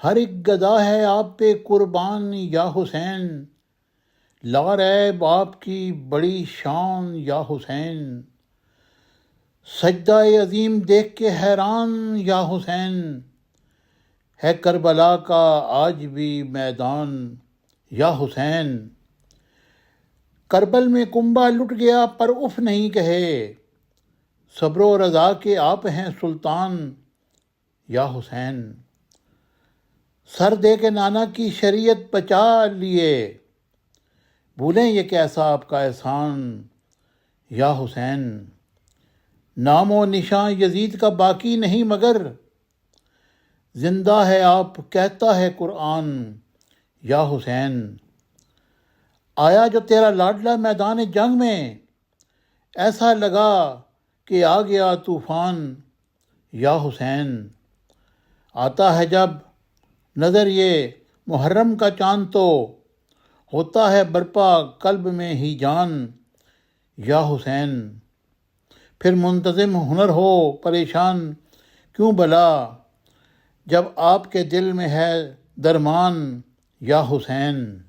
ہر ایک گدا ہے آپ پہ قربان یا حسین، لا ریب آپ کی بڑی شان یا حسین، سجدہ عظیم دیکھ کے حیران یا حسین، ہے کربلا کا آج بھی میدان یا حسین۔ کربل میں کنبہ لٹ گیا پر اف نہیں کہے، صبر و رضا کے آپ ہیں سلطان یا حسین۔ سر دے کے نانا کی شریعت بچا لیے، بھولیں یہ کیسا آپ کا احسان یا حسین۔ نام و نشاں یزید کا باقی نہیں مگر، زندہ ہے آپ کہتا ہے قرآن یا حسین۔ آیا جو تیرا لاڈلا میدان جنگ میں، ایسا لگا کہ آ گیا طوفان یا حسین۔ آتا ہے جب نظر یہ محرم کا چاند تو، ہوتا ہے برپا قلب میں ہی جان یا حسین۔ پھر منتظم ہنر ہو پریشان کیوں بلا، جب آپ کے دل میں ہے درمان یا حسین۔